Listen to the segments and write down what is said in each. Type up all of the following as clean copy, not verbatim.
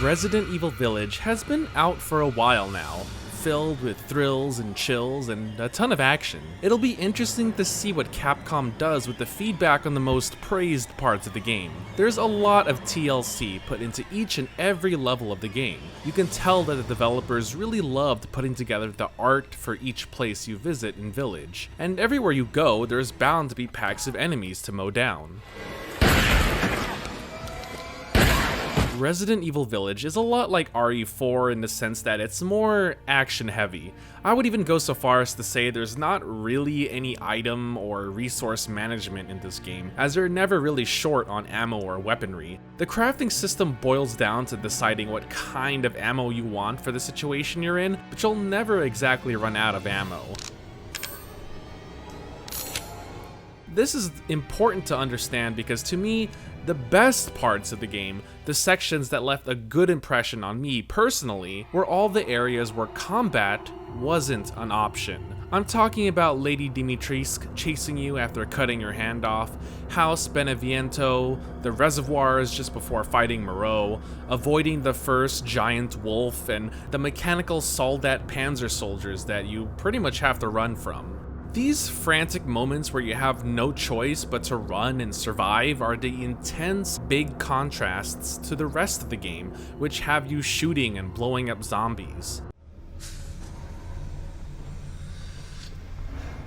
Resident Evil Village has been out for a while now, filled with thrills and chills and a ton of action. It'll be interesting to see what Capcom does with the feedback on the most praised parts of the game. There's a lot of TLC put into each and every level of the game. You can tell that the developers really loved putting together the art for each place you visit in Village, and everywhere you go, there's bound to be packs of enemies to mow down. Resident Evil Village is a lot like RE4 in the sense that it's more action heavy. I would even go so far as to say there's not really any item or resource management in this game, as you're never really short on ammo or weaponry. The crafting system boils down to deciding what kind of ammo you want for the situation you're in, but you'll never exactly run out of ammo. This is important to understand because to me, the best parts of the game, the sections that left a good impression on me personally, were all the areas where combat wasn't an option. I'm talking about Lady Dimitrescu chasing you after cutting your hand off, House Beneviento, the reservoirs just before fighting Moreau, avoiding the first giant wolf, and the mechanical Soldat Panzer soldiers that you pretty much have to run from. These frantic moments where you have no choice but to run and survive are the intense, big contrasts to the rest of the game, which have you shooting and blowing up zombies.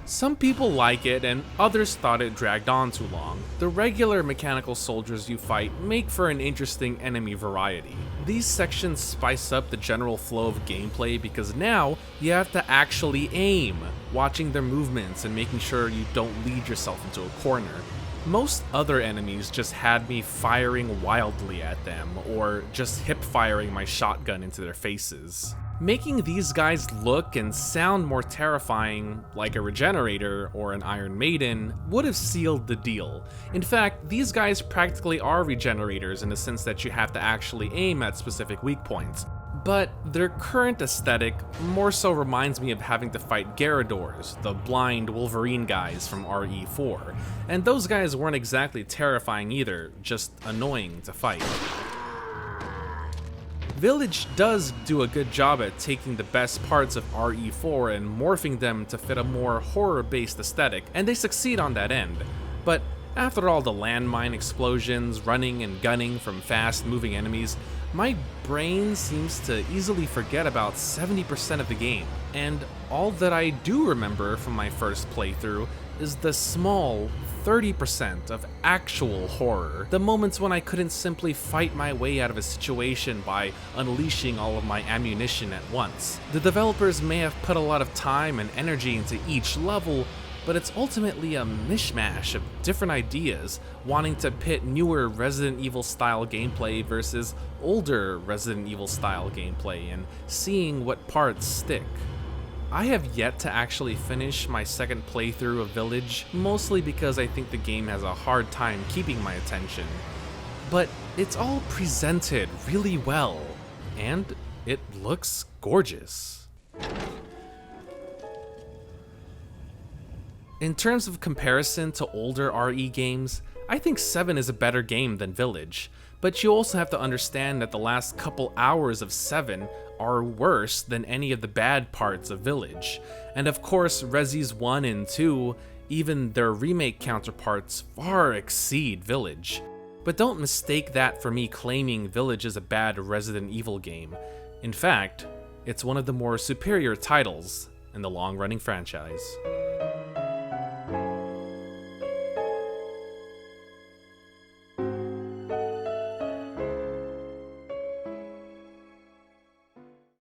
Some people like it, and others thought it dragged on too long. The regular mechanical soldiers you fight make for an interesting enemy variety. These sections spice up the general flow of gameplay because now you have to actually aim, watching their movements and making sure you don't lead yourself into a corner. Most other enemies just had me firing wildly at them, or just hip-firing my shotgun into their faces. Making these guys look and sound more terrifying, like a Regenerator or an Iron Maiden, would have sealed the deal. In fact, these guys practically are Regenerators in the sense that you have to actually aim at specific weak points. But their current aesthetic more so reminds me of having to fight Garradors, the blind Wolverine guys from RE4, and those guys weren't exactly terrifying either, just annoying to fight. Village does do a good job at taking the best parts of RE4 and morphing them to fit a more horror-based aesthetic, and they succeed on that end. But after all the landmine explosions, running and gunning from fast-moving enemies, my brain seems to easily forget about 70% of the game, and all that I do remember from my first playthrough is the small 30% of actual horror. The moments when I couldn't simply fight my way out of a situation by unleashing all of my ammunition at once. The developers may have put a lot of time and energy into each level, but it's ultimately a mishmash of different ideas, wanting to pit newer Resident Evil style gameplay versus older Resident Evil style gameplay and seeing what parts stick. I have yet to actually finish my second playthrough of Village, mostly because I think the game has a hard time keeping my attention. But it's all presented really well, and it looks gorgeous. In terms of comparison to older RE games, I think 7 is a better game than Village, but you also have to understand that the last couple hours of 7 are worse than any of the bad parts of Village. And of course, Resi's 1 and 2, even their remake counterparts, far exceed Village. But don't mistake that for me claiming Village is a bad Resident Evil game. In fact, it's one of the more superior titles in the long-running franchise.